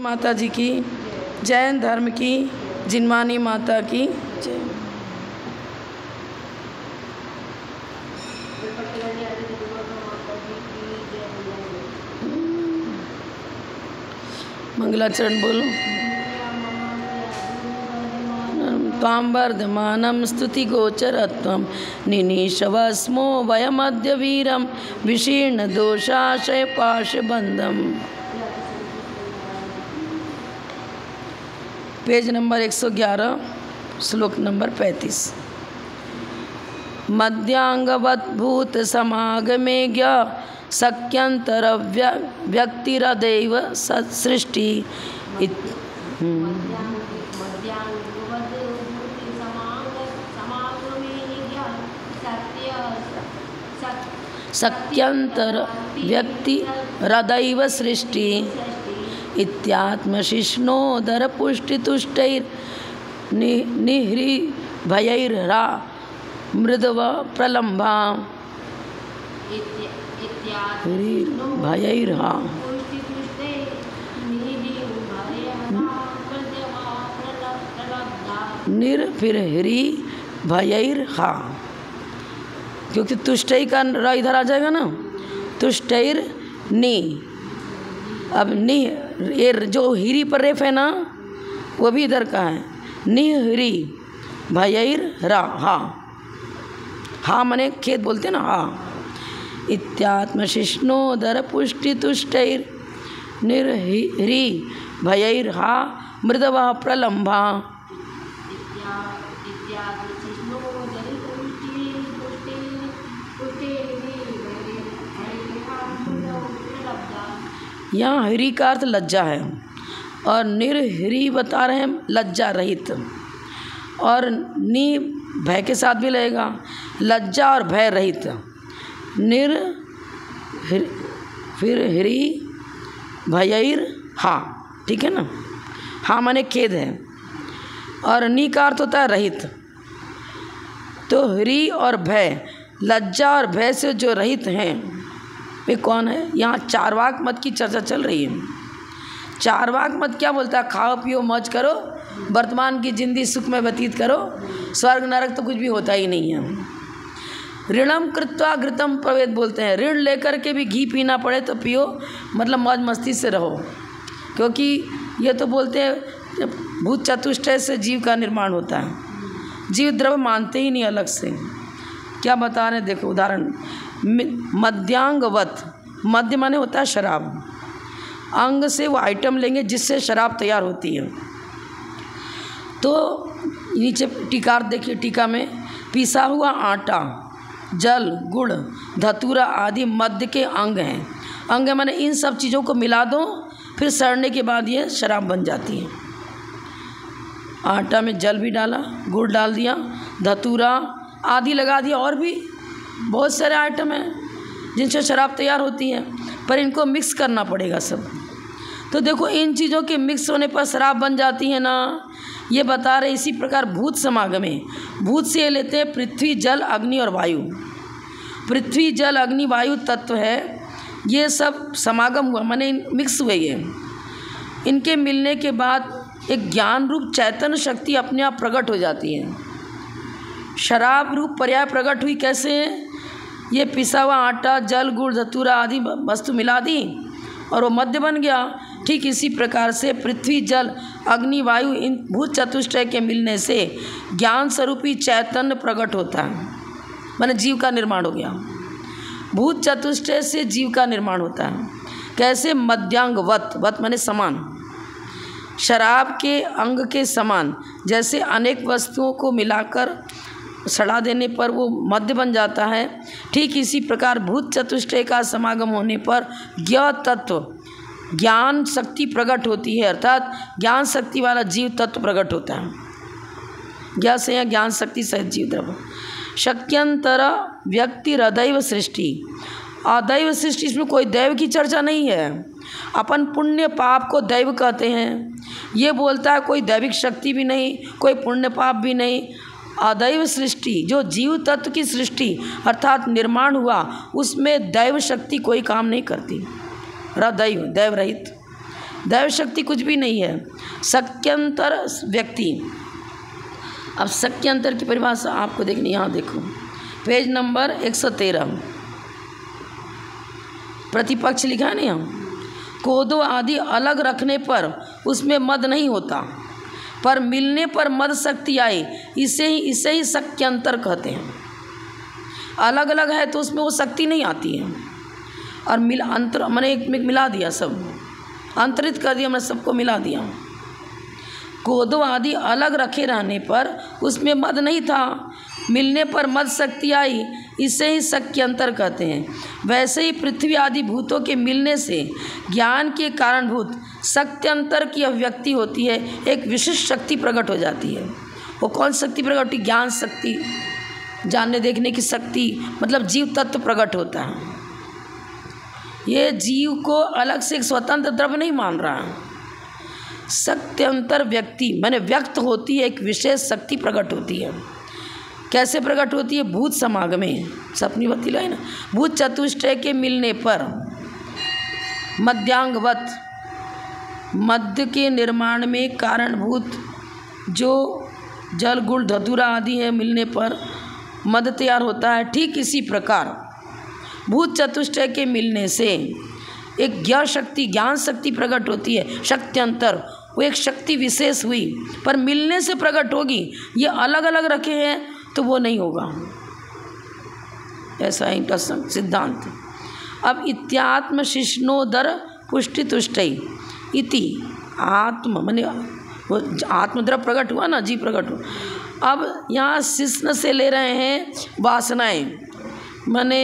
माता जी की, जैन धर्म की, जिनवानी माता की जय। मंगलाचरण बोलो। तां वर्धमानं स्तुतिगोचरत्वं निनीशवस्मो वयमद्य वीरं विशीर्णदोषाशय पाशबन्धम्। पेज नंबर 111, श्लोक नंबर 35। मध्यांगवद्भूत समागमे ज्ञ शक्यंतर व्यक्तिरदैव सृष्टि। शक्यंतर व्यक्तिरदैव सृष्टि इत्यात्मशिष्णोदर पुष्टितुष्टैर् निह्रीभयैर्हा मृदव प्रलम्भा। भयैर्हा निर्भिर्हि भयैर्हा, क्योंकि तुष्टै का रा इधर आ जाएगा ना, तुष्टैर नी। अब नी ये जो हिरी पर रेफ है ना वो भी इधर का है, निहरी भयैर रा हा। हा मने खेत बोलते ना हा। इत्यात्मशिष्णोदर पुष्टि तुष्टैर निर्हि भयैर हा मृदवा प्रलम्भा। यहाँ हरि का अर्थ लज्जा है और निर्हरि बता रहे हैं लज्जा रहित, और नी भय के साथ भी लगेगा, लज्जा और भय रहित। फिर हरि भयैर हा, ठीक है ना। हा माने खेद है और नी का अर्थ होता है रहित। तो हरि और भय, लज्जा और भय से जो रहित हैं वे कौन है। यहाँ चारवाक मत की चर्चा चल रही है। चारवाक मत क्या बोलता है, खाओ पियो मौज करो, वर्तमान की जिंदगी सुख में व्यतीत करो, स्वर्ग नरक तो कुछ भी होता ही नहीं है। ऋणम कृत्वा घृतम प्रवेद बोलते हैं, ऋण लेकर के भी घी पीना पड़े तो पियो, मतलब मौज मस्ती से रहो। क्योंकि ये तो बोलते हैं भूत चतुष्टय से जीव का निर्माण होता है, जीव द्रव्य मानते ही नहीं अलग से। क्या बता रहे हैं देखो उदाहरण, मध्यांगवत, मध्य माने होता है शराब, अंग से वो आइटम लेंगे जिससे शराब तैयार होती है। तो नीचे टीका देखिए, टीका में पिसा हुआ आटा, जल, गुड़, धतूरा आदि मध्य के अंग हैं। अंग माने इन सब चीज़ों को मिला दो, फिर सड़ने के बाद ये शराब बन जाती है। आटा में जल भी डाला, गुड़ डाल दिया, धतूरा आदि लगा दिया, और भी बहुत सारे आइटम हैं जिनसे शराब तैयार होती है, पर इनको मिक्स करना पड़ेगा सब। तो देखो इन चीज़ों के मिक्स होने पर शराब बन जाती है ना, ये बता रहे। इसी प्रकार भूत समागमे, भूत से लेते हैं पृथ्वी जल अग्नि और वायु। पृथ्वी जल अग्नि वायु तत्व है, ये सब समागम हुआ माने मिक्स हुए। ये इनके मिलने के बाद एक ज्ञान रूप चैतन्य शक्ति अपने आप प्रकट हो जाती है। शराब रूप पर्याय प्रकट हुई कैसे, ये पिसा हुआ आटा, जल, गुड़, धतूरा आदि वस्तु मिला दी और वो मध्य बन गया। ठीक इसी प्रकार से पृथ्वी जल अग्नि वायु इन भूत चतुष्टय के मिलने से ज्ञान स्वरूपी चैतन्य प्रकट होता है, माने जीव का निर्माण हो गया। भूत चतुष्टय से जीव का निर्माण होता है। कैसे, मध्यांगवत, वत माने समान, शराब के अंग के समान। जैसे अनेक वस्तुओं को मिलाकर सड़ा देने पर वो मध्य बन जाता है, ठीक इसी प्रकार भूत चतुष्टय का समागम होने पर ज्ञ तत्व, ज्ञान शक्ति प्रकट होती है, अर्थात ज्ञान शक्ति वाला जीव तत्व प्रकट होता है। ज्ञ से या ज्ञान शक्ति सहित जीव द्रव्य। शक्यंतर व्यक्ति हृदय सृष्टि, अदैव सृष्टि, इसमें कोई दैव की चर्चा नहीं है। अपन पुण्य पाप को दैव कहते हैं, ये बोलता है कोई दैविक शक्ति भी नहीं, कोई पुण्य पाप भी नहीं। अदैव सृष्टि, जो जीव तत्व की सृष्टि अर्थात निर्माण हुआ, उसमें दैव शक्ति कोई काम नहीं करती। रदैव, दैव रहित। दैव शक्ति कुछ भी नहीं है। शक्यंतर व्यक्ति। अब शक्यंतर की परिभाषा आपको देखनी, यहाँ देखो पेज नंबर 113 प्रतिपक्ष लिखा है ना, यहाँ कोदो आदि अलग रखने पर उसमें मद नहीं होता, पर मिलने पर मद शक्ति आए, इसे ही शक्यंतर कहते हैं। अलग अलग है तो उसमें वो शक्ति नहीं आती है, और अंतर मैंने एक में मिला दिया, सब अंतरित कर दिया, मैंने सबको मिला दिया। कोदो आदि अलग रखे रहने पर उसमें मद नहीं था, मिलने पर मद शक्ति आई, इसे ही शक्यंतर कहते हैं। वैसे ही पृथ्वी आदि भूतों के मिलने से ज्ञान के कारणभूत शक्यंतर की अभिव्यक्ति होती है, एक विशिष्ट शक्ति प्रकट हो जाती है। वो कौन शक्ति प्रकट होती? ज्ञान शक्ति, जानने देखने की शक्ति, मतलब जीव तत्व प्रकट होता है। ये जीव को अलग से एक स्वतंत्र द्रव्य नहीं मान रहा है। शक्त्यंतर व्यक्ति मैंने व्यक्त होती है, एक विशेष शक्ति प्रकट होती है। कैसे प्रकट होती है? भूत समागमे, सपनी बत्ती लाई ना, भूत चतुष्टय के मिलने पर मध्यांगवत, मध्य के निर्माण में कारणभूत जो जल गुण धतूरा आदि है, मिलने पर मद तैयार होता है। ठीक इसी प्रकार भूत चतुष्टय के मिलने से एक ज्ञान शक्ति प्रकट होती है। शक्त्यंतर वो एक शक्ति विशेष हुई, पर मिलने से प्रकट होगी। ये अलग अलग रखे हैं तो वो नहीं होगा, ऐसा है इनका सिद्धांत। अब इत्यात्म शिष्णोदर पुष्टि तुष्टई इति, आत्म माने वो आत्मद्रव प्रकट हुआ ना, जीव प्रकट हुआ। अब यहाँ शिष्ण से ले रहे हैं वासनाएं, माने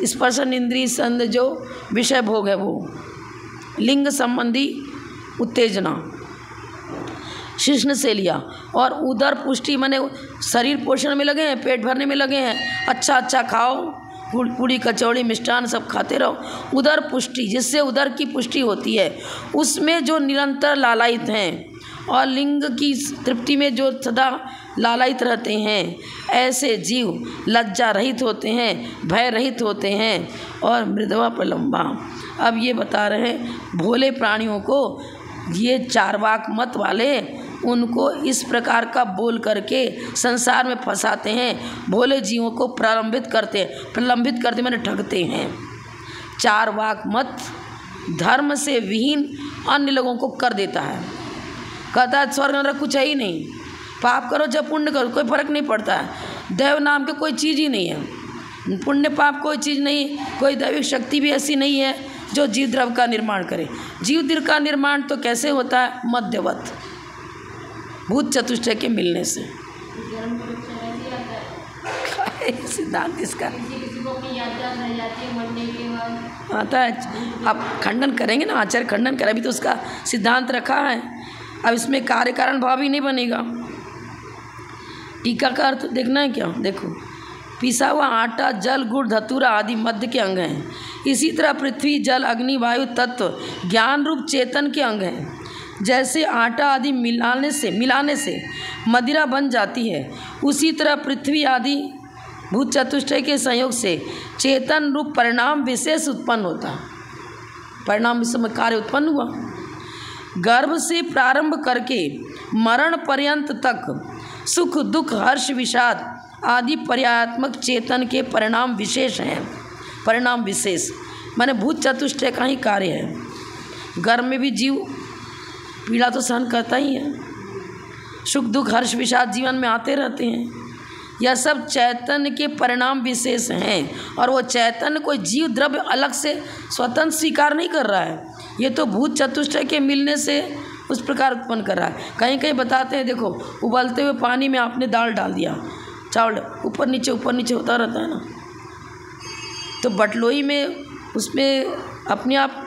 स्पर्शन इंद्रिय संद जो विषय भोग है, वो लिंग संबंधी उत्तेजना शिष्ण से लिया। और उदर पुष्टि माने शरीर पोषण में लगे हैं, पेट भरने में लगे हैं, अच्छा अच्छा खाओ, पूड़ी कचौड़ी मिष्ठान सब खाते रहो। उदर पुष्टि, जिससे उदर की पुष्टि होती है, उसमें जो निरंतर लालायित हैं और लिंग की तृप्ति में जो सदा लालायित रहते हैं, ऐसे जीव लज्जा रहित होते हैं, भय रहित होते हैं और मृदवा प्रलंबा। अब ये बता रहे हैं भोले प्राणियों को, ये चारवाक मत वाले, उनको इस प्रकार का बोल करके संसार में फंसाते हैं, भोले जीवों को प्रलंबित करते मैंने ठगते हैं। चारवाक मत धर्म से विहीन अन्य लोगों को कर देता है, कहता है स्वर्ग नरक कुछ है ही नहीं, पाप करो जब पुण्य करो कोई फर्क नहीं पड़ता है, दैव नाम के कोई चीज़ ही नहीं है, पुण्य पाप कोई चीज़ नहीं, कोई दैविक शक्ति भी ऐसी नहीं है जो जीव द्रव्य का निर्माण करे। जीव द्रव्य का निर्माण तो कैसे होता है? मध्यवत, भूत चतुष्टय के मिलने से। सिद्धांत इसका आता है, अब खंडन करेंगे ना, आचार्य खंडन करे, अभी तो उसका सिद्धांत रखा है, अब इसमें कार्य कारण भाव ही नहीं बनेगा। टीका का अर्थ देखना है क्या? देखो, पिसा हुआ आटा, जल, गुड़, धतूरा आदि मध्य के अंग हैं। इसी तरह पृथ्वी, जल, अग्नि, वायु तत्व ज्ञान रूप चेतन के अंग हैं। जैसे आटा आदि मिलाने से मदिरा बन जाती है, उसी तरह पृथ्वी आदि भूत चतुष्टय के संयोग से चेतन रूप परिणाम विशेष उत्पन्न होता है। परिणाम विशेष में कार्य उत्पन्न हुआ। गर्भ से प्रारंभ करके मरण पर्यंत तक सुख दुख हर्ष विषाद आदि पर्यायात्मक चेतन के परिणाम विशेष हैं। परिणाम विशेष माने भूत चतुष्टय का ही कार्य है। गर्भ में भी जीव पीड़ा तो सहन करता ही है, सुख दुख हर्ष विषाद जीवन में आते रहते हैं। यह सब चैतन्य के परिणाम विशेष हैं, और वो चैतन्य कोई जीव द्रव्य अलग से स्वतंत्र स्वीकार नहीं कर रहा है, ये तो भूत चतुष्टय के मिलने से उस प्रकार उत्पन्न कर रहा है। कहीं कहीं बताते हैं, देखो उबलते हुए पानी में आपने दाल डाल दिया, चावल ऊपर नीचे होता रहता है ना, तो बटलोई में उसमें अपने आप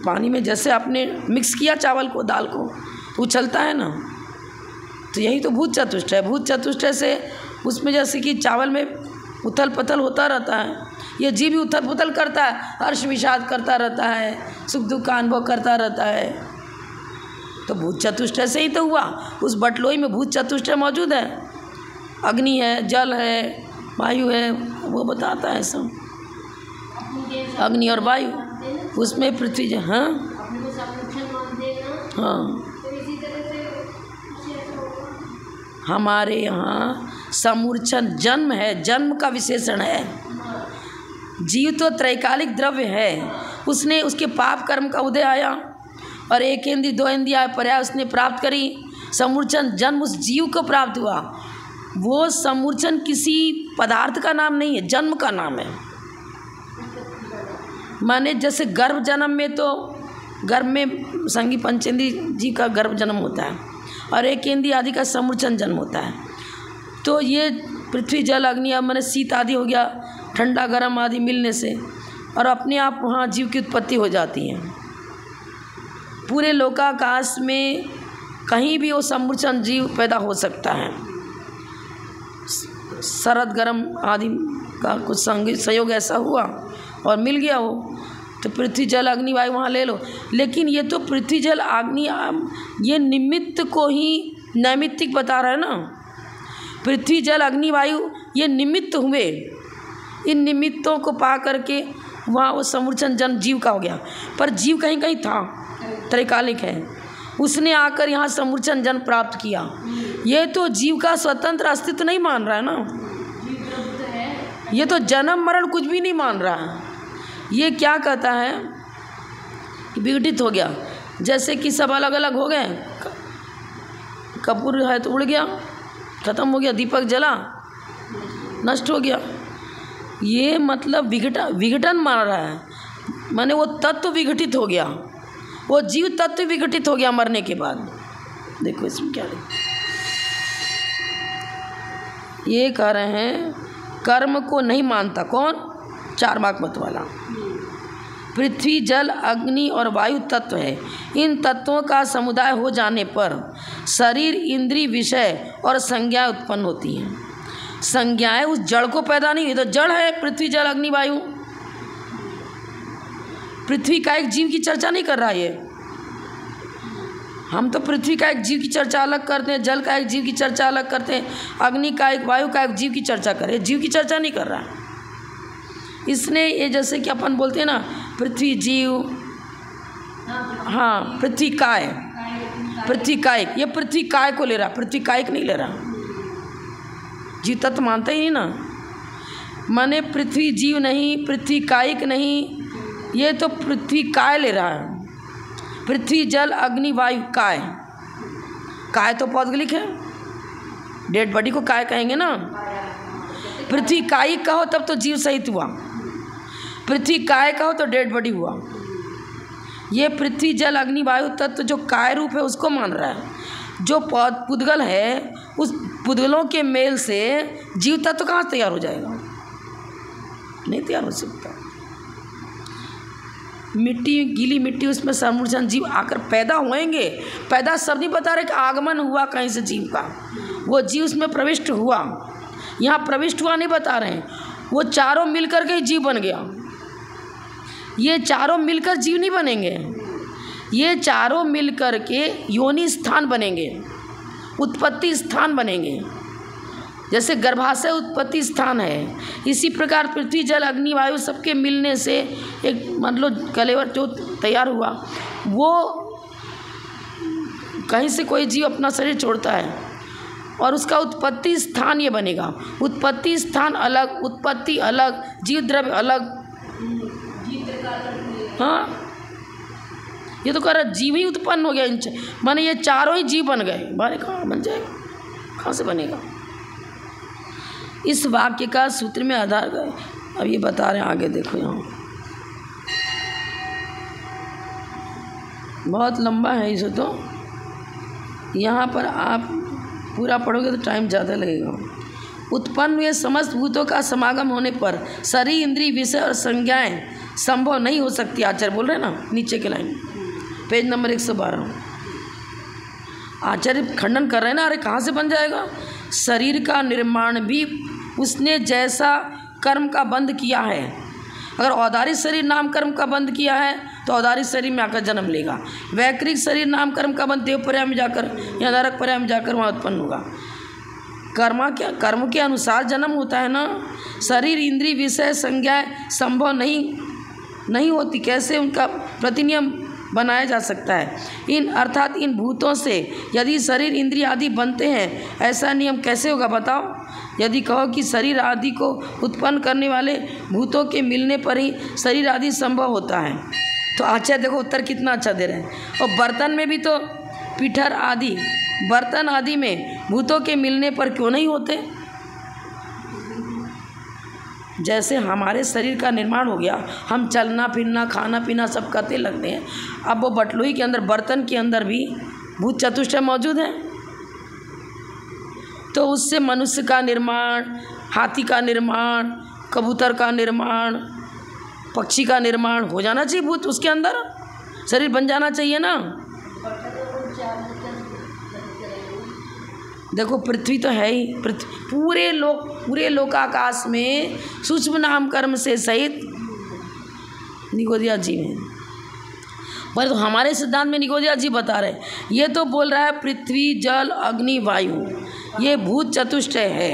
पानी में जैसे आपने मिक्स किया चावल को, दाल को, तो उछलता है ना, तो यही तो भूत चतुष्टय है। भूत चतुष्टय से उसमें जैसे कि चावल में उथल पथल होता रहता है, ये जीव भी उथल पुथल करता है, हर्ष विषाद करता रहता है, सुख दुख का अनुभव करता रहता है, तो भूत चतुष्टय से ही तो हुआ। उस बटलोई में भूत चतुष्टय मौजूद है, अग्नि है, जल है, वायु है, वो बताता है सब, अग्नि और वायु, उसमें पृथ्वी। हाँ हाँ, हमारे यहाँ समूर्छन जन्म है, जन्म का विशेषण है। जीव तो त्रैकालिक द्रव्य है, उसने उसके पाप कर्म का उदय आया और एक इंद्रिय दो इंद्रिय पर्याय उसने प्राप्त करी। समूर्छन जन्म उस जीव को प्राप्त हुआ। वो समूर्छन किसी पदार्थ का नाम नहीं है, जन्म का नाम है। माने जैसे गर्भ जन्म में तो गर्भ में संगी पंचेंद्री जीव का गर्भ जन्म होता है और एक इंद्रिय आदि का समूर्छन जन्म होता है। तो ये पृथ्वी जल अग्नि अब मैंने शीत आदि हो गया, ठंडा गर्म आदि मिलने से और अपने आप वहाँ जीव की उत्पत्ति हो जाती है। पूरे लोकाकाश में कहीं भी वो समूर्छन जीव पैदा हो सकता है। शरद गर्म आदि का कुछ संयोग ऐसा हुआ और मिल गया हो तो पृथ्वी जल अग्नि वायु वहाँ ले लो। लेकिन ये तो पृथ्वी जल अग्नि ये निमित्त को ही नैमित्तिक बता रहा है ना। पृथ्वी जल अग्नि वायु ये निमित्त हुए, इन निमित्तों को पा करके वहाँ वो समूर्छन जन्म जीव का हो गया। पर जीव कहीं कहीं था, त्रैकालिक है, उसने आकर यहाँ समूर्छन जन्म प्राप्त किया। ये तो जीव का स्वतंत्र अस्तित्व नहीं मान रहा है ना, ये तो जन्म मरण कुछ भी नहीं मान रहा है। ये क्या कहता है विघटित हो गया, जैसे कि सब अलग अलग हो गए, कपूर है तो उड़ गया, खत्म हो गया, दीपक जला नष्ट हो गया। ये मतलब विघटन मान रहा है, माने वो तत्व विघटित हो गया, वो जीव तत्व विघटित हो गया मरने के बाद। देखो इसमें क्या लिखा, ये कह रहे हैं कर्म को नहीं मानता कौन, 4 मार्क मत वाला। पृथ्वी जल अग्नि और वायु तत्व है, इन तत्वों का समुदाय हो जाने पर शरीर इंद्रिय विषय और संज्ञाएं उत्पन्न होती हैं। संज्ञाएं उस जड़ को पैदा नहीं हुई, तो जड़ है पृथ्वी जल अग्नि वायु। पृथ्वी का एक जीव की चर्चा नहीं कर रहा है। हम तो पृथ्वी का एक जीव की चर्चा अलग करते हैं, जल का एक जीव की चर्चा अलग करते हैं, अग्नि का एक वायु का एक जीव की चर्चा करें, जीव की चर्चा नहीं कर रहा है। इसने ये जैसे कि अपन बोलते हैं ना पृथ्वी जीव, हाँ पृथ्वी काय, पृथ्वी कायिक, ये पृथ्वी काय को ले रहा, पृथ्वी कायिक नहीं ले रहा। जीव तत्व मानते ही नहीं ना, माने पृथ्वी जीव नहीं, पृथ्वी कायिक नहीं, ये तो पृथ्वी काय ले रहा है। पृथ्वी जल अग्नि वायु काय, काय तो पौद्गलिक है, डेड बॉडी को काय कहेंगे ना। पृथ्वी कायिक कहो तब तो जीव सहित हुआ, पृथ्वी काय कहो तो डेड बॉडी हुआ। ये पृथ्वी जल अग्नि वायु तत्व जो काय रूप है उसको मान रहा है। जो पुद्गल है उस पुद्गलों के मेल से जीव तत्व कहाँ तैयार हो जाएगा, नहीं तैयार हो सकता। मिट्टी गीली मिट्टी उसमें समूर्छन जीव आकर पैदा होएंगे। पैदा सब नहीं बता रहे कि आगमन हुआ कहीं से जीव का, वो जीव उसमें प्रविष्ट हुआ, यहाँ प्रविष्ट हुआ नहीं बता रहे हैं। वो चारों मिलकर के जीव बन गया। ये चारों मिलकर जीव नहीं बनेंगे, ये चारों मिलकर के योनि स्थान बनेंगे, उत्पत्ति स्थान बनेंगे। जैसे गर्भाशय उत्पत्ति स्थान है, इसी प्रकार पृथ्वी जल अग्नि वायु सबके मिलने से एक मतलब कलेवर जो तैयार हुआ, वो कहीं से कोई जीव अपना शरीर छोड़ता है और उसका उत्पत्ति स्थान ये बनेगा। उत्पत्ति स्थान अलग, उत्पत्ति अलग, जीव द्रव्य अलग। हाँ, ये तो कह रहा जीव ही उत्पन्न हो गया, माने ये चारों ही जीव बन गए। बारे कहाँ बन जाएगा, कहाँ से बनेगा। इस वाक्य का सूत्र में आधार गए। अब ये बता रहे हैं आगे, देखो यहाँ बहुत लंबा है इसे, तो यहाँ पर आप पूरा पढ़ोगे तो टाइम ज़्यादा लगेगा। उत्पन्न हुए समस्त भूतों का समागम होने पर शरीर इंद्रिय विषय और संज्ञाएं संभव नहीं हो सकती। आचार्य बोल रहे हैं ना नीचे के लाइन, पेज नंबर 112। आचार्य खंडन कर रहे हैं ना, अरे कहाँ से बन जाएगा। शरीर का निर्माण भी उसने जैसा कर्म का बंध किया है। अगर औदारिक शरीर नाम कर्म का बंध किया है तो औदारिक शरीर में आकर जन्म लेगा। वैकृतिक शरीर नाम कर्म का बंध देव पर्याय में जाकर या नरक पर्याय में जाकर वहाँ उत्पन्न होगा। कर्म के अनुसार जन्म होता है ना। शरीर इंद्रिय विषय संज्ञा संभव नहीं होती। कैसे उनका प्रतिनियम बनाया जा सकता है। इन अर्थात इन भूतों से यदि शरीर इंद्रिय आदि बनते हैं, ऐसा नियम कैसे होगा बताओ। यदि कहो कि शरीर आदि को उत्पन्न करने वाले भूतों के मिलने पर ही शरीर आदि संभव होता है, तो आचार्य देखो उत्तर कितना अच्छा दे रहे हैं। और बर्तन में भी तो पीठर आदि बर्तन आदि में भूतों के मिलने पर क्यों नहीं होते। जैसे हमारे शरीर का निर्माण हो गया, हम चलना फिरना खाना पीना सब करते लगते हैं, अब वो बटलुई के अंदर बर्तन के अंदर भी भूत चतुष्टय मौजूद है, तो उससे मनुष्य का निर्माण, हाथी का निर्माण, कबूतर का निर्माण, पक्षी का निर्माण हो जाना चाहिए। भूत उसके अंदर शरीर बन जाना चाहिए ना। देखो पृथ्वी तो है ही, पूरे लोकाकाश में सूक्ष्म नाम कर्म से सहित निगोदिया जीव हैं। पर तो हमारे सिद्धांत में निगोदिया जी बता रहे, ये तो बोल रहा है पृथ्वी जल अग्नि वायु ये भूत चतुष्टय है,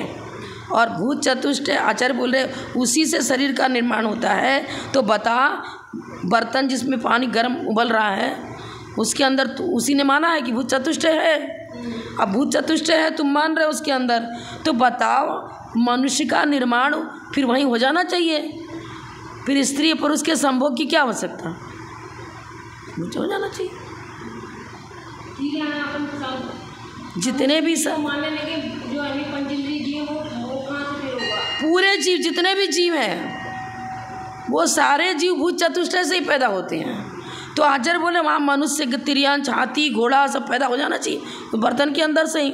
और भूत चतुष्टय आचार्य बोल रहे उसी से शरीर का निर्माण होता है। तो बता, बर्तन जिसमें पानी गर्म उबल रहा है उसके अंदर तो उसी ने माना है कि भूत चतुष्टय है। अब भूत चतुष्टय है तुम मान रहे हो उसके अंदर, तो बताओ मनुष्य का निर्माण फिर वहीं हो जाना चाहिए, फिर स्त्री पुरुष के संभोग की क्या आवश्यकता, मुझे हो जाना चाहिए। जितने भी सब पूरे जीव जितने भी जीव हैं वो सारे जीव भूत चतुष्टय से ही पैदा होते हैं। तो आचार्य बोले वहाँ मनुष्य तिरयांश हाथी घोड़ा सब पैदा हो जाना चाहिए, तो बर्तन के अंदर से ही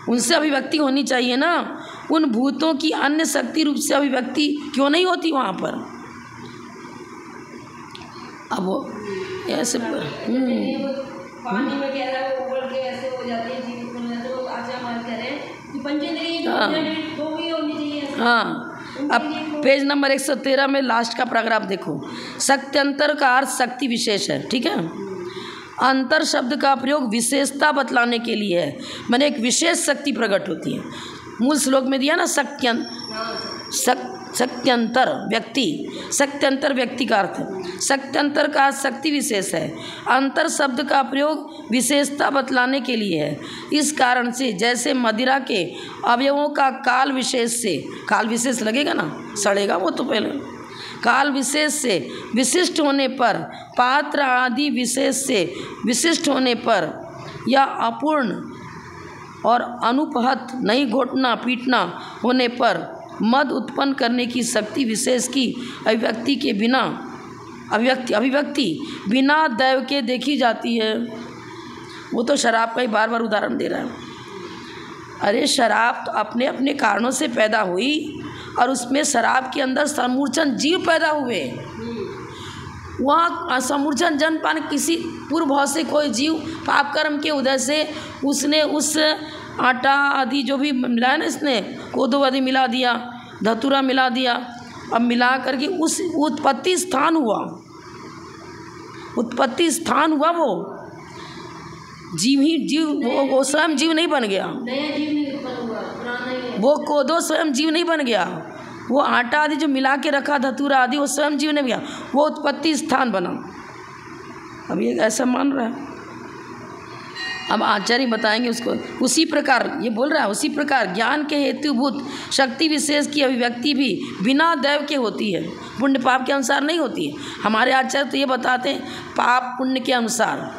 उनसे अभिव्यक्ति होनी चाहिए ना। उन भूतों की अन्य शक्ति रूप से अभिव्यक्ति क्यों नहीं होती वहाँ पर। अब वो ऐसे पानी में कह रहा है वो उबल के ऐसे हो जाती है जीवित बनने, तो आचार्य मान कह रहे हैं कि पंचेंद्रिय तो भी होनी चाहिए। हाँ, अब पेज नंबर 113 में लास्ट का पैराग्राफ देखो। शक्त्यंतर का अर्थ शक्ति विशेष है, ठीक है। अंतर शब्द का प्रयोग विशेषता बतलाने के लिए है, मैंने एक विशेष शक्ति प्रकट होती है। मूल श्लोक में दिया ना शक्त्यंतर व्यक्ति, शक्त्यंतर व्यक्ति का अर्थ है। शक्त्यंतर का अर्थ शक्ति विशेष है। अंतर शब्द का प्रयोग विशेषता बतलाने के लिए है। इस कारण से जैसे मदिरा के अवयवों का काल विशेष से, काल विशेष लगेगा ना, सड़ेगा वो तो पहले, काल विशेष से विशिष्ट होने पर, पात्र आदि विशेष से विशिष्ट होने पर, या अपूर्ण और अनुपहत नहीं घोटना पीटना होने पर मद उत्पन्न करने की शक्ति विशेष की अभिव्यक्ति के बिना अभिव्यक्ति बिना दैव के देखी जाती है। वो तो शराब का ही बार बार उदाहरण दे रहा है। अरे शराब तो अपने अपने कारणों से पैदा हुई, और उसमें शराब के अंदर समूर्छन जीव पैदा हुए। वहाँ समूर्छन जन पान किसी पूर्व भाव से कोई जीव पाप कर्म के उदय से उसने उस आटा आदि जो भी मिलाया ना, इसने कोदो आदि मिला दिया, धतूरा मिला दिया, अब मिला करके उस उत्पत्ति स्थान हुआ, उत्पत्ति स्थान हुआ। वो जीव ही जीव, वो स्वयं जीव नहीं बन गया, नया जीव नहीं उत्पन्न हुआ, पुराना ही। वो कोदो स्वयं जीव नहीं बन गया, वो आटा आदि जो मिला के रखा धतूरा आदि वो स्वयं जीव नहीं बन गया, वो उत्पत्ति स्थान बना। अब ये ऐसा मान रहा है। अब आचार्य बताएंगे उसको। उसी प्रकार ये बोल रहा है, उसी प्रकार ज्ञान के हेतुभूत शक्ति विशेष की अभिव्यक्ति भी बिना दैव के होती है, पुण्य पाप के अनुसार नहीं होती है। हमारे आचार्य तो ये बताते हैं पाप पुण्य के अनुसार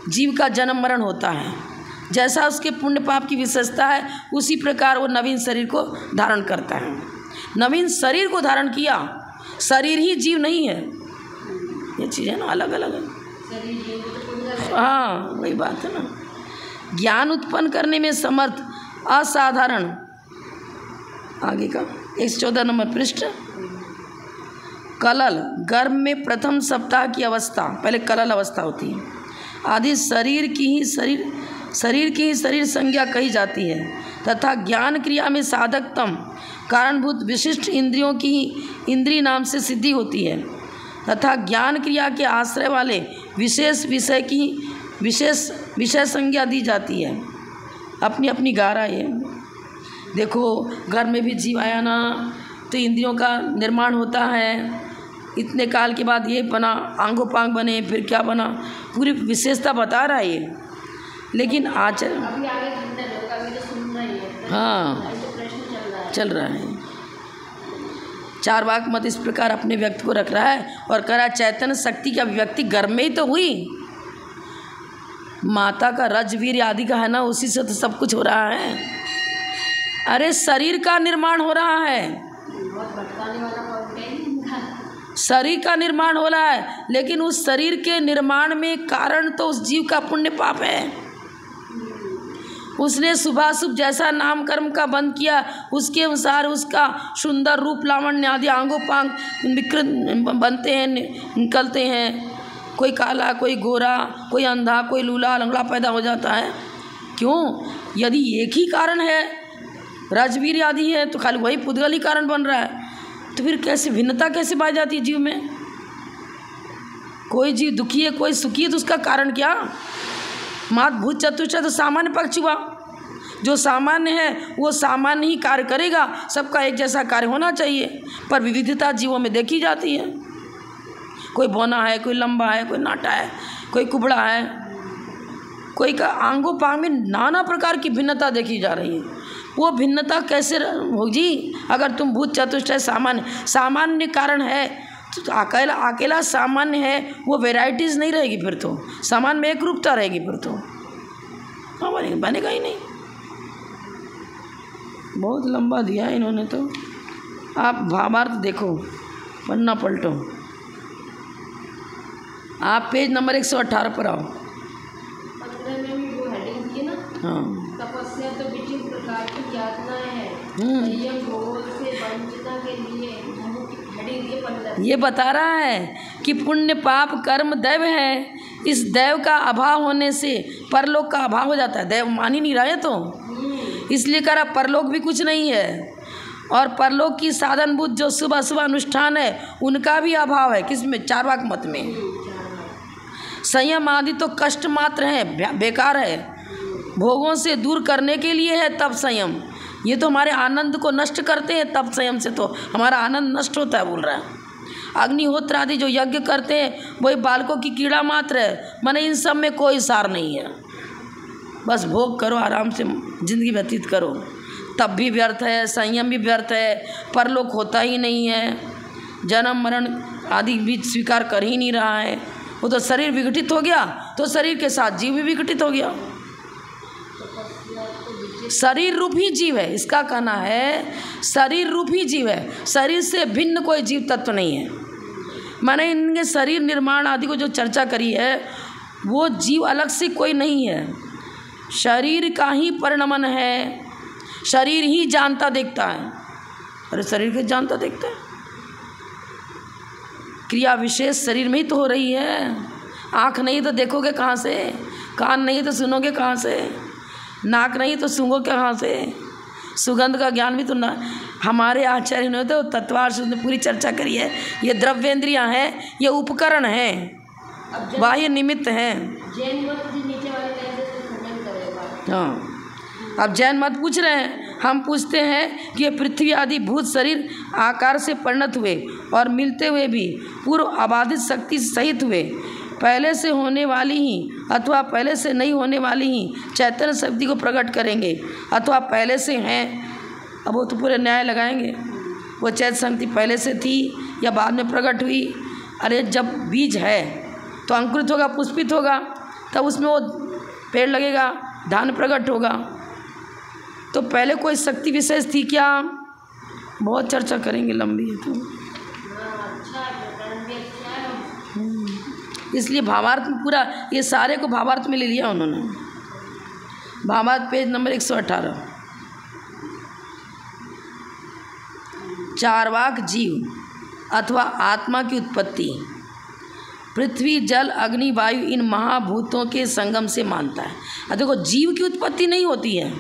जीव का जन्म मरण होता है। जैसा उसके पुण्य पाप की विशेषता है उसी प्रकार वो नवीन शरीर को धारण करता है। नवीन शरीर को धारण किया, शरीर ही जीव नहीं है, ये चीज़ें ना अलग अलग है। हाँ वही बात है ना। ज्ञान उत्पन्न करने में समर्थ असाधारण, आगे का 114 नंबर पृष्ठ। कलल गर्भ में प्रथम सप्ताह की अवस्था, पहले कलल अवस्था होती है, आदि शरीर की ही शरीर संज्ञा कही जाती है, तथा ज्ञान क्रिया में साधकतम कारणभूत विशिष्ट इंद्रियों की इंद्रिय नाम से सिद्धि होती है, तथा ज्ञान क्रिया के आश्रय वाले विशेष विषय की विषय संज्ञा दी जाती है। अपनी अपनी गारा है। देखो घर में भी जीव आया ना तो इंद्रियों का निर्माण होता है, इतने काल के बाद ये बना, आंगोपांग बने, फिर क्या बना, पूरी विशेषता बता रहा है ये। लेकिन आचरण अभी आगे चिंतन होगा, अभी तो सुन रही है। हाँ तो प्रश्न चल रहा है। चारवाक मत इस प्रकार अपने व्यक्ति को रख रहा है और कह रहा है चैतन्य शक्ति की अभिव्यक्ति गर्भ में ही तो हुई, माता का रजवीर आदि का है ना, उसी से तो सब कुछ हो रहा है। अरे शरीर का निर्माण हो रहा है, बहुत भटकाने वाला पॉइंट है इनका। शरीर का निर्माण हो रहा है, लेकिन उस शरीर के निर्माण में कारण तो उस जीव का पुण्य पाप है। उसने शुभाशुभ जैसा नाम कर्म का बंद किया, उसके अनुसार उसका सुंदर रूप लावण्य आदि आंगोपांग विकृत बनते हैं, निकलते हैं। कोई काला, कोई गोरा, कोई अंधा, कोई लूला लंगड़ा पैदा हो जाता है। क्यों? यदि एक ही कारण है, राजवीर आदि है, तो खाली वही पुद्गल ही कारण बन रहा है, तो फिर कैसे भिन्नता कैसे पाई जाती है जीव में? कोई जीव दुखी है, कोई सुखी है, तो उसका कारण क्या? मात भूत चतुष्टय तो सामान्य पक्ष हुआ। जो सामान्य है वो सामान्य ही कार्य करेगा, सबका एक जैसा कार्य होना चाहिए, पर विविधता जीवों में देखी जाती है। कोई बौना है, कोई लंबा है, कोई नाटा है, कोई कुबड़ा है, कोई का आंगोपांग में नाना प्रकार की भिन्नता देखी जा रही है। वो भिन्नता कैसे होगी? अगर तुम भूत चतुष्टय सामान्य कारण है तो अकेला सामान्य है, वो वेराइटीज़ नहीं रहेगी, फिर तो सामान्य में एक रूपता रहेगी, फिर तो हाँ बनेगा ही नहीं। बहुत लंबा दिया है इन्होंने तो। आप भावार्थ देखो, पन्ना पलटो, आप पेज नंबर 118 पर आओ। 15 में भी वो हेडिंग थी ना, हाँ, तपस्या तो विचित्र प्रकार की यातनाएं हैं, संयम भोग से वंचिता के लिए हेडिंग थी 15। ये बता रहा है कि पुण्य पाप कर्म दैव है, इस दैव का अभाव होने से परलोक का अभाव हो जाता है। दैव मान ही नहीं रहा है, तो इसलिए कह रहा परलोक भी कुछ नहीं है, और परलोक की साधनभूत जो सुबह सुबह अनुष्ठान है उनका भी अभाव है। किसमें? चारवाक मत में। संयम आदि तो कष्ट मात्र है, बेकार है, भोगों से दूर करने के लिए है तब संयम। ये तो हमारे आनंद को नष्ट करते हैं, तब संयम से तो हमारा आनंद नष्ट होता है, बोल रहा है। अग्निहोत्र आदि जो यज्ञ करते हैं वही बालकों की कीड़ा मात्र है, माने इन सब में कोई सार नहीं है। बस भोग करो, आराम से जिंदगी व्यतीत करो, तब भी व्यर्थ है, संयम भी व्यर्थ है, परलोक होता ही नहीं है, जन्म मरण आदि भी स्वीकार कर ही नहीं रहा है। वो तो शरीर विघटित हो गया, तो शरीर के साथ जीव भी विघटित हो गया। शरीर रूप ही जीव है, इसका कहना है शरीर रूप ही जीव है, शरीर से भिन्न कोई जीव तत्व नहीं है। मैंने इनके शरीर निर्माण आदि को जो चर्चा करी है, वो जीव अलग से कोई नहीं है, शरीर का ही परिणमन है, शरीर ही जानता देखता है। अरे शरीर के जानता देखता है, क्रिया विशेष शरीर में ही तो हो रही है। आँख नहीं तो देखोगे कहाँ से, कान नहीं तो सुनोगे कहाँ से, नाक नहीं तो सूंघोगे कहाँ से, सुगंध का ज्ञान भी तो ना। हमारे आचार्य ने तो तत्वार्थ से पूरी चर्चा करी है। ये द्रव्येंद्रियाँ हैं, ये उपकरण हैं, बाह्य निमित्त हैं। जैन मत नीचे वाले खंडन करेगा। हाँ, अब जैन मत पूछ रहे हैं, हम पूछते हैं कि ये पृथ्वी आदि भूत शरीर आकार से परिणत हुए और मिलते हुए भी पूर्व अबाधित शक्ति सहित हुए, पहले से होने वाली ही अथवा पहले से नहीं होने वाली ही चैतन्य शक्ति को प्रकट करेंगे, अथवा पहले से हैं। अब वो तो पूरे न्याय लगाएंगे, वो चैतन्य शक्ति पहले से थी या बाद में प्रकट हुई। अरे जब बीज है तो अंकुरित होगा, पुष्पित होगा, तब उसमें वो पेड़ लगेगा, धान प्रकट होगा। तो पहले कोई शक्ति विशेष थी क्या? बहुत चर्चा करेंगे, लंबी है तो। इसलिए भावार्थ में पूरा ये सारे को भावार्थ में ले लिया उन्होंने। भावार्थ पेज नंबर 118। चारवाक जीव अथवा आत्मा की उत्पत्ति पृथ्वी जल अग्नि वायु इन महाभूतों के संगम से मानता है। अब देखो, जीव की उत्पत्ति नहीं होती है,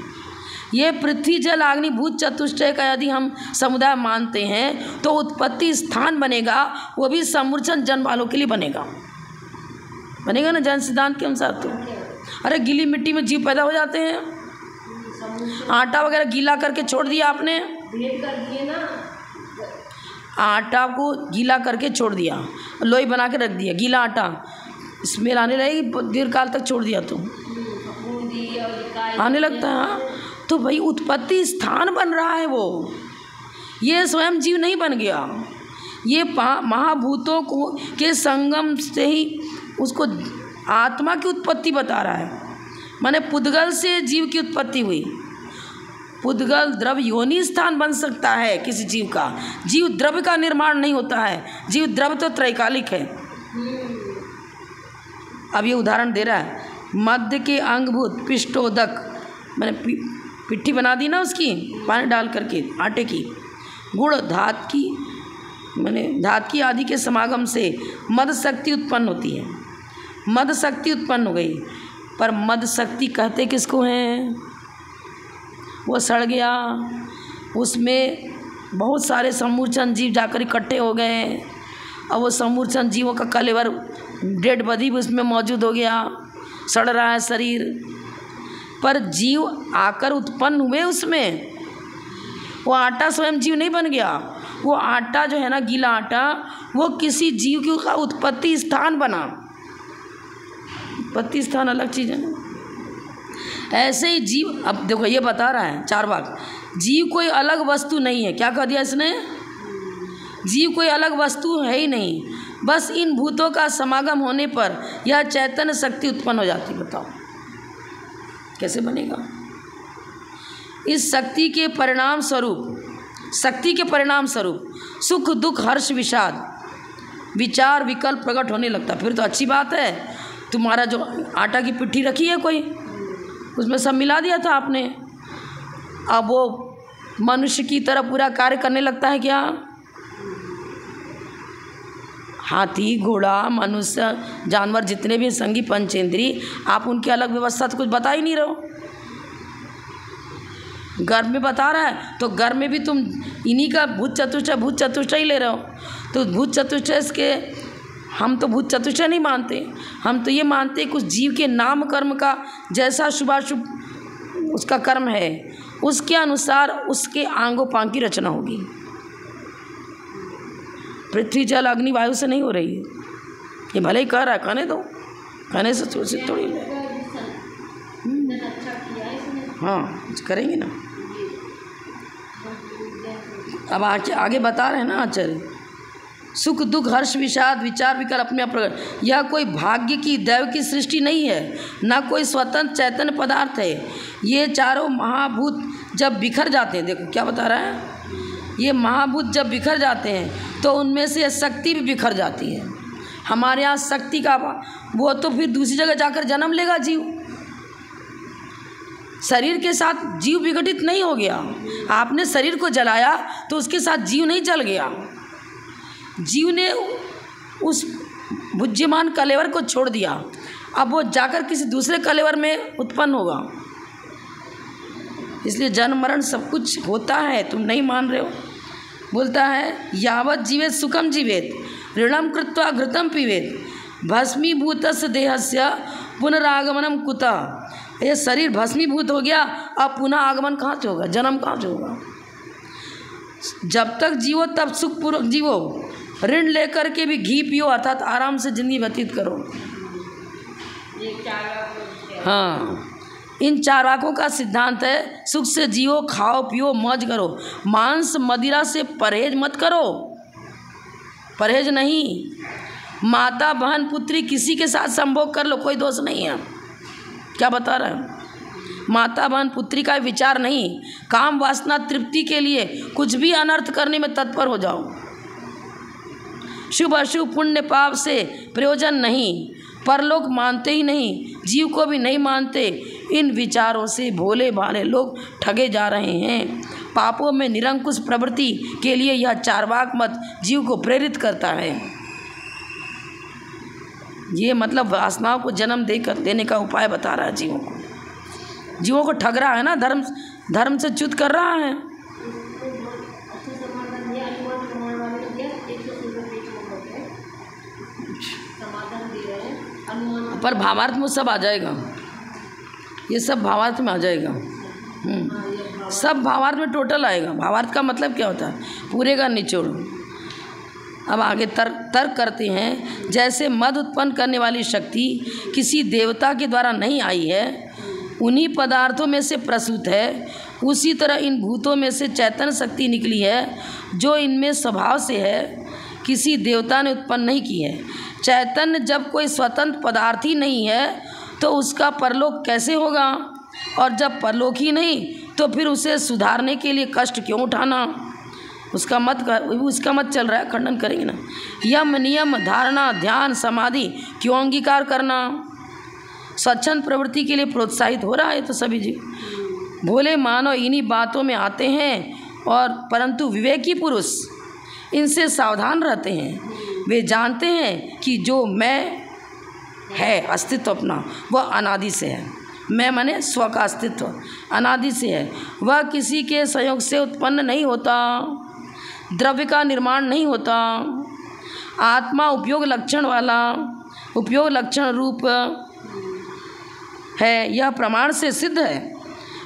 ये पृथ्वी जल अग्नि भूत चतुष्टय का यदि हम समुदाय मानते हैं तो उत्पत्ति स्थान बनेगा, वो भी समूर्छन जन्म वालों के लिए बनेगा ना जैन सिद्धांत के अनुसार। तो अरे गीली मिट्टी में जीव पैदा हो जाते हैं, आटा वगैरह गीला करके छोड़ दिया आपने, भेद कर दिए ना। आटा को गीला करके छोड़ दिया, लोई बना के रख दिया, गीला आटा, स्मेल आने लगेगी दीर्घ काल तक छोड़ दिया तो आने लगता है। हाँ, तो भाई उत्पत्ति स्थान बन रहा है वो, ये स्वयं जीव नहीं बन गया, ये महाभूतों को के संगम से ही उसको आत्मा की उत्पत्ति बता रहा है। माने पुद्गल से जीव की उत्पत्ति हुई। पुद्गल द्रव्य योनि स्थान बन सकता है किसी जीव का, जीव द्रव्य का निर्माण नहीं होता है, जीव द्रव्य तो त्रैकालिक है। अब ये उदाहरण दे रहा है, मध्य के अंगभूत पिष्टोदक, मैंने पिट्ठी बना दी ना उसकी पानी डाल करके आटे की, गुड़ धात की, मैंने धात की आदि के समागम से मद शक्ति उत्पन्न होती है, मद शक्ति उत्पन्न हो गई। पर मद शक्ति कहते किसको हैं? वो सड़ गया, उसमें बहुत सारे समूर्छन जीव जाकर इकट्ठे हो गए, अब वो समूर्छन जीवों का कलेवर डेड बॉडी भी उसमें मौजूद हो गया, सड़ रहा है शरीर। पर जीव आकर उत्पन्न हुए उसमें, वो आटा स्वयं जीव नहीं बन गया, वो आटा जो है ना गीला आटा, वो किसी जीव की का उत्पत्ति स्थान बना। उत्पत्ति स्थान अलग चीज़ है ना। ऐसे ही जीव, अब देखो ये बता रहा है चार्वाक, जीव कोई अलग वस्तु नहीं है। क्या कह दिया इसने? जीव कोई अलग वस्तु है ही नहीं, बस इन भूतों का समागम होने पर यह चैतन्य शक्ति उत्पन्न हो जाती। बताओ कैसे बनेगा? इस शक्ति के परिणाम स्वरूप सुख दुख हर्ष विषाद विचार विकल्प प्रकट होने लगता। फिर तो अच्छी बात है, तुम्हारा जो आटा की पिट्ठी रखी है कोई, उसमें सब मिला दिया था आपने, अब वो मनुष्य की तरह पूरा कार्य करने लगता है क्या? हाथी घोड़ा मनुष्य जानवर जितने भी संगी पंचेंद्री, आप उनकी अलग व्यवस्था तो कुछ बता ही नहीं रहे हो। गर्भ में बता रहा है तो गर्भ में भी तुम इन्हीं का भूत चतुष्टय ही ले रहे हो। तो भूत चतुष्टय के हम तो भूत चतुष्टय नहीं मानते, हम तो ये मानते कुछ जीव के नाम कर्म का जैसा शुभाशुभ उसका कर्म है, उसके अनुसार उसके आंगों पांग की रचना होगी। पृथ्वी जल अग्नि वायु से नहीं हो रही है, ये भले ही कह रहा है, कहने दो, कहने से थोड़ी हाँ करेंगे ना। अब आगे बता रहे हैं ना आचार्य, सुख दुख हर्ष विषाद विचार विकल्प अपने आप प्रकट, यह कोई भाग्य की दैव की सृष्टि नहीं है, ना कोई स्वतंत्र चैतन्य पदार्थ है। ये चारों महाभूत जब बिखर जाते हैं, देखो क्या बता रहा है, ये महाभूत जब बिखर जाते हैं तो उनमें से शक्ति भी बिखर जाती है। हमारे यहाँ शक्ति का वो तो फिर दूसरी जगह जाकर जन्म लेगा जीव, शरीर के साथ जीव विघटित नहीं हो गया। आपने शरीर को जलाया तो उसके साथ जीव नहीं जल गया, जीव ने उस बुद्धिमान कलेवर को छोड़ दिया, अब वो जाकर किसी दूसरे कलेवर में उत्पन्न होगा। इसलिए जन्म मरण सब कुछ होता है, तुम नहीं मान रहे हो। बोलता है यावत जीवेत सुखम जीवेत ऋणम कृत्वा घृतम पीवेत भस्मीभूतस्य देहस्य पुनरागमनम कुतः। ये शरीर भस्मीभूत हो गया, अब पुनः आगमन कहाँ से होगा, जन्म कहाँ से होगा? जब तक जीवो तब सुखपूर्वक जीवो, ऋण लेकर के भी घी पियो, अर्थात आराम से जिंदगी व्यतीत करो। हाँ, इन चारवाकों का सिद्धांत है सुख से जियो, खाओ पियो, मौज करो, मांस मदिरा से परहेज मत करो, परहेज नहीं। माता बहन पुत्री किसी के साथ संभोग कर लो, कोई दोष नहीं है। क्या बता रहा है? माता बहन पुत्री का विचार नहीं, काम वासना तृप्ति के लिए कुछ भी अनर्थ करने में तत्पर हो जाओ। शुभ अशुभ पुण्य पाप से प्रयोजन नहीं, परलोक मानते ही नहीं, जीव को भी नहीं मानते। इन विचारों से भोले भाले लोग ठगे जा रहे हैं। पापों में निरंकुश प्रवृत्ति के लिए यह चारवाक मत जीव को प्रेरित करता है। ये मतलब वासनाओं को जन्म देने का उपाय बता रहा है जीवों को ठग रहा है ना, धर्म से च्युत कर रहा है। पर भावार्थ में सब आ जाएगा, ये सब भावार्थ में आ जाएगा। सब भावार्थ में टोटल आएगा। भावार्थ का मतलब क्या होता है? पूरे का निचोड़। अब आगे तर्क करते हैं। जैसे मद उत्पन्न करने वाली शक्ति किसी देवता के द्वारा नहीं आई है, उन्हीं पदार्थों में से प्रसूत है, उसी तरह इन भूतों में से चैतन्य शक्ति निकली है जो इनमें स्वभाव से है, किसी देवता ने उत्पन्न नहीं की है। चैतन्य जब कोई स्वतंत्र पदार्थ ही नहीं है तो उसका परलोक कैसे होगा, और जब परलोक ही नहीं तो फिर उसे सुधारने के लिए कष्ट क्यों उठाना। उसका मत चल रहा है, खंडन करेंगे ना। यम नियम धारणा ध्यान समाधि क्यों अंगीकार करना। स्वच्छंद प्रवृत्ति के लिए प्रोत्साहित हो रहा है तो सभी जी भोले मानव इन्हीं बातों में आते हैं, और परंतु विवेकी पुरुष इनसे सावधान रहते हैं। वे जानते हैं कि जो मैं है अस्तित्व अपना वह अनादि से है। मैं माने स्व का अस्तित्व अनादि से है, वह किसी के संयोग से उत्पन्न नहीं होता, द्रव्य का निर्माण नहीं होता। आत्मा उपयोग लक्षण वाला उपयोग लक्षण रूप है, यह प्रमाण से सिद्ध है।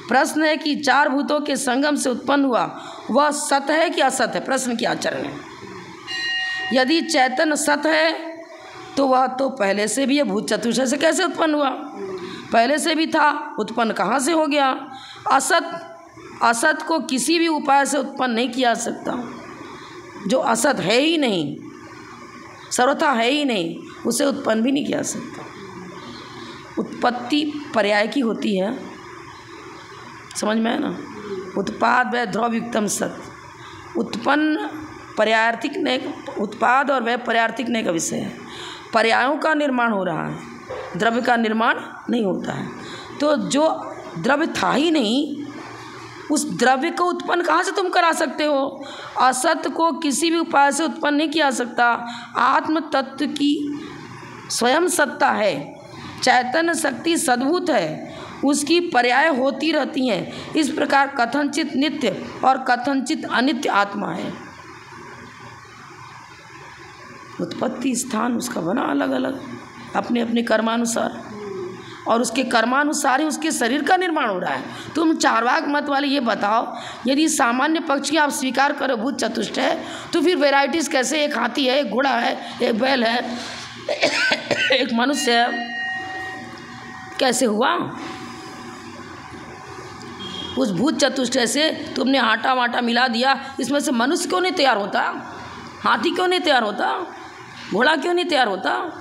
प्रश्न है कि चार भूतों के संगम से उत्पन्न हुआ वह सत है कि असत है। प्रश्न की आचरण है। यदि चैतन्य सत है तो वह तो पहले से भी है, भूत चतुष्टय से कैसे उत्पन्न हुआ, पहले से भी था, उत्पन्न कहाँ से हो गया। असत को किसी भी उपाय से उत्पन्न नहीं किया जा सकता। जो असत है ही नहीं, सर्वथा है ही नहीं, उसे उत्पन्न भी नहीं किया जा सकता। उत्पत्ति पर्याय की होती है, समझ में है ना। उत्पाद व ध्रुव युक्तम सत, उत्पन्न पर्यायार्थिक ने, उत्पाद और वह पर्यायार्थिक ने का विषय है। पर्यायों का निर्माण हो रहा है, द्रव्य का निर्माण नहीं होता है। तो जो द्रव्य था ही नहीं, उस द्रव्य को उत्पन्न कहाँ से तुम करा सकते हो। असत को किसी भी उपाय से उत्पन्न नहीं किया जा सकता। आत्म तत्व की स्वयं सत्ता है। चैतन्य शक्ति सद्भूत है, उसकी पर्याय होती रहती हैं। इस प्रकार कथनचित नित्य और कथनचित अनित्य आत्मा है। उत्पत्ति स्थान उसका बना अलग अलग अपने अपने कर्मानुसार, और उसके कर्मानुसार ही उसके शरीर का निर्माण हो रहा है। तुम चारवाक मत वाले ये बताओ, यदि सामान्य पक्ष की आप स्वीकार करो भूत चतुष्ट है, तो फिर वेराइटीज़ कैसे, एक हाथी है, एक घोड़ा है, एक बैल है, एक मनुष्य है, कैसे हुआ। उस भूत चतुष्टय से तुमने आटा वाटा मिला दिया, इसमें से मनुष्य क्यों नहीं तैयार होता, हाथी क्यों नहीं तैयार होता, घोड़ा क्यों नहीं तैयार होता।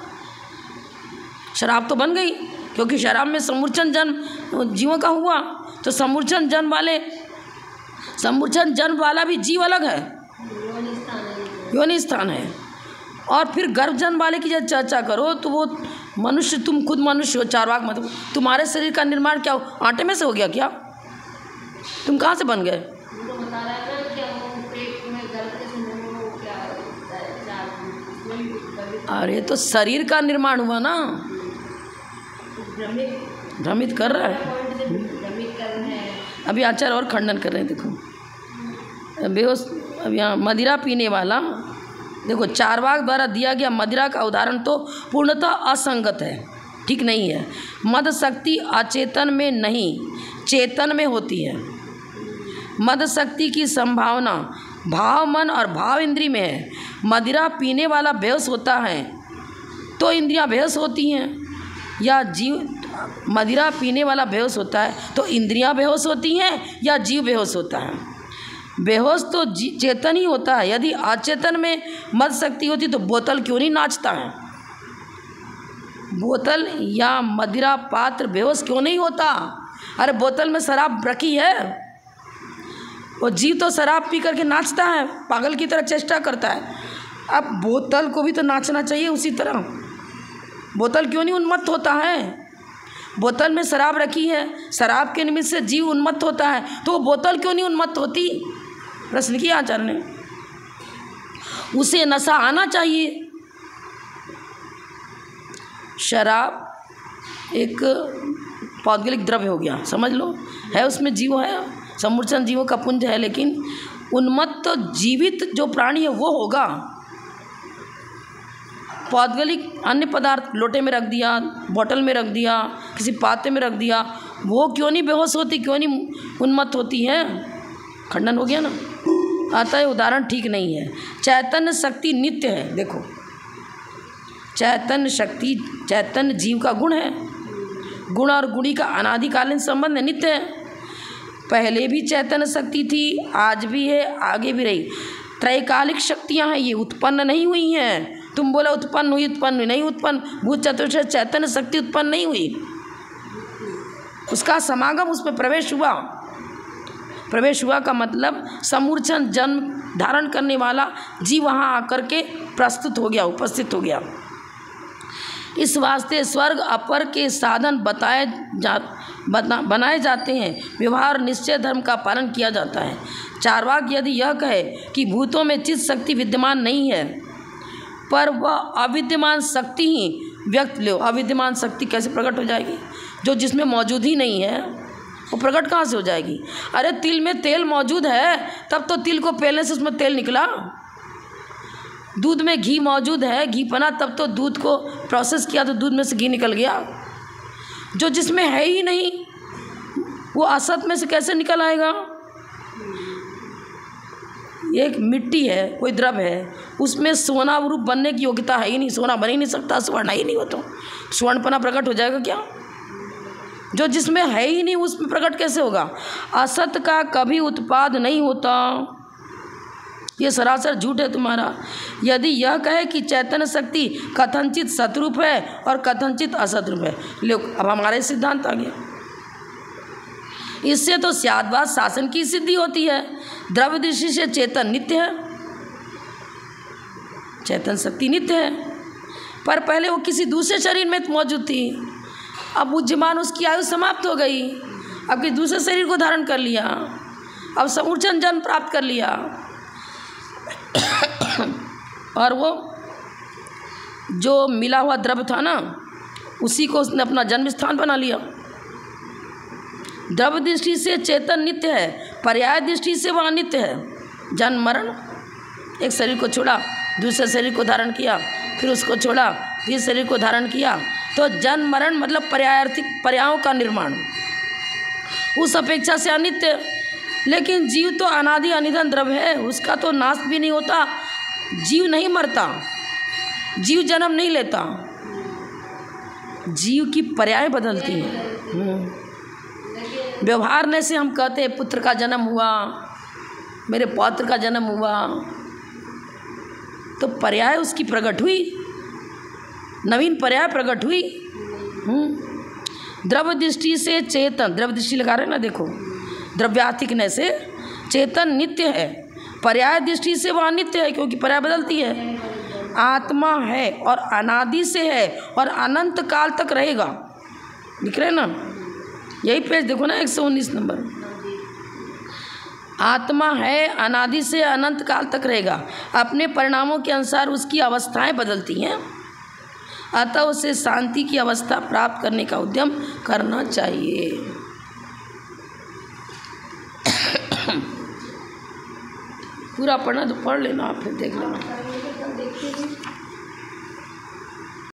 शराब तो बन गई, क्योंकि शराब में समूर्छन जन्म जीवों का हुआ, तो समूर्छन जन्म वाला भी जीव अलग है, योनि स्थान है। और फिर गर्भ जन्म वाले की जब चर्चा करो तो वो मनुष्य, तुम खुद मनुष्य हो, चारवाक मत, तुम्हारे शरीर का निर्माण क्या हो, आटे में से हो गया क्या, तुम कहाँ से बन गए। अरे तो शरीर का निर्माण हुआ ना, भ्रमित कर रहा है। अभी आचार्य और खंडन कर रहे हैं। देखो बेहोश, अब यहाँ मदिरा पीने वाला, देखो चारवाक द्वारा दिया गया मदिरा का उदाहरण तो पूर्णतः असंगत है, ठीक नहीं है। मद शक्ति अचेतन में नहीं, चेतन में होती है। मद शक्ति की संभावना भाव मन और भाव इंद्री में है। मदिरा पीने वाला बेहोश होता है तो इंद्रियां बेहोश होती हैं, या जीव, मदिरा पीने वाला बेहोश होता है तो इंद्रियां बेहोश होती हैं, या जीव बेहोश होता है। बेहोश तो चेतन ही होता है। यदि अचेतन में मद शक्ति होती तो बोतल क्यों नहीं नाचता है, बोतल या मदिरा पात्र बेहोश क्यों नहीं होता। अरे बोतल में शराब रखी है, वो जीव तो शराब पी करके नाचता है, पागल की तरह चेष्टा करता है। अब बोतल को भी तो नाचना चाहिए उसी तरह। बोतल क्यों नहीं उन्मत्त होता है, बोतल में शराब रखी है, शराब के निमित्त से जीव उन्मत्त होता है, तो वो बोतल क्यों नहीं उन्मत्त होती। प्रश्न किया आचार्य ने। उसे नशा आना चाहिए। शराब एक पौद्गलिक द्रव्य हो गया, समझ लो, है उसमें जीव है, समूर्छन जीवों का पुंज है, लेकिन उन्मत्त जीवित जो प्राणी है वो होगा। पौद्गलिक अन्य पदार्थ लोटे में रख दिया, बोतल में रख दिया, किसी पात्र में रख दिया, वो क्यों नहीं बेहोश होती, क्यों नहीं उन्मत्त होती है। खंडन हो गया ना। अतः ये उदाहरण ठीक नहीं है। चैतन्य शक्ति नित्य है। देखो, चैतन्य शक्ति, चैतन्य जीव का गुण है। गुण और गुणी का अनादिकालीन संबंध नित्य है। पहले भी चैतन्य शक्ति थी, आज भी है, आगे भी रही। त्रैकालिक शक्तियाँ हैं, ये उत्पन्न नहीं हुई हैं। तुम बोला उत्पन्न हुई, उत्पन्न हुई नहीं, उत्पन्न भूत चतुर्थ चैतन्य शक्ति उत्पन्न नहीं हुई, उसका समागम, उसमें प्रवेश हुआ। प्रवेश हुआ का मतलब समूर्छन जन्म धारण करने वाला जीव वहाँ आकर के प्रस्तुत हो गया, उपस्थित हो गया। इस वास्ते स्वर्ग अपर के साधन बनाए जाते हैं। व्यवहार निश्चय धर्म का पालन किया जाता है। चार्वाक यदि यह कहे कि भूतों में चित्त शक्ति विद्यमान नहीं है, पर वह अविद्यमान शक्ति ही व्यक्त लो। अविद्यमान शक्ति कैसे प्रकट हो जाएगी? जो जिसमें मौजूद ही नहीं है वो प्रकट कहाँ से हो जाएगी? अरे तिल में तेल मौजूद है, तब तो तिल को पेलने से उसमें तेल निकला। दूध में घी मौजूद है, घी बना, तब तो दूध को प्रोसेस किया तो दूध में से घी निकल गया। जो जिसमें है ही नहीं वो असत में से कैसे निकल आएगा? एक मिट्टी है, कोई द्रव है, उसमें सोना रूप बनने की योग्यता है ही नहीं, सोना बन ही नहीं सकता, स्वर्ण है ही नहीं, वो तो स्वर्णपना प्रकट हो जाएगा क्या? जो जिसमें है ही नहीं उसमें प्रकट कैसे होगा? असत का कभी उत्पाद नहीं होता। ये सरासर झूठ है तुम्हारा। यदि यह कहे कि चैतन्य शक्ति कथनचित सतरूप है और कथनचित असतरूप है, लो अब हमारे सिद्धांत आ गया। इससे तो स्याद्वाद शासन की सिद्धि होती है। द्रव्य दृष्टि से चेतन नित्य है, चेतन शक्ति नित्य है, पर पहले वो किसी दूसरे शरीर में मौजूद थी। अब बुद्धिमान उसकी आयु समाप्त हो गई, अब किसी दूसरे शरीर को धारण कर लिया, अब समूर्छन जन्म प्राप्त कर लिया, और वो जो मिला हुआ द्रव्य था ना, उसी को उसने अपना जन्म स्थान बना लिया। द्रव्य दृष्टि से चेतन नित्य है, पर्याय दृष्टि से वह अनित्य है। जन्म मरण, एक शरीर को छोड़ा, दूसरे शरीर को धारण किया, फिर उसको छोड़ा, तीसरे शरीर को धारण किया, तो जन्म मरण मतलब पर्यायार्थिक पर्यायों का निर्माण, उस अपेक्षा से अनित्य। लेकिन जीव तो अनादि अनिधन द्रव्य है, उसका तो नाश भी नहीं होता। जीव नहीं मरता, जीव जन्म नहीं लेता, जीव की पर्याय बदलती हैं। व्यवहार ने से हम कहते हैं पुत्र का जन्म हुआ, मेरे पौत्र का जन्म हुआ, तो पर्याय उसकी प्रकट हुई, नवीन पर्याय प्रकट हुई। द्रव्य दृष्टि से चेतन, द्रव्य दृष्टि लगा रहे ना, देखो, द्रव्यार्थिकने से चेतन नित्य है, पर्याय दृष्टि से वह अनित्य है, क्योंकि पर्याय बदलती है। आत्मा है और अनादि से है और अनंत काल तक रहेगा। दिख रहे ना, यही पेज देखो ना, 119 नंबर। आत्मा है, अनादि से अनंत काल तक रहेगा, अपने परिणामों के अनुसार उसकी अवस्थाएं बदलती हैं, अतः उसे शांति की अवस्था प्राप्त करने का उद्यम करना चाहिए। पूरा पढ़ना तो पढ़ लेना, आप फिर देख लेना।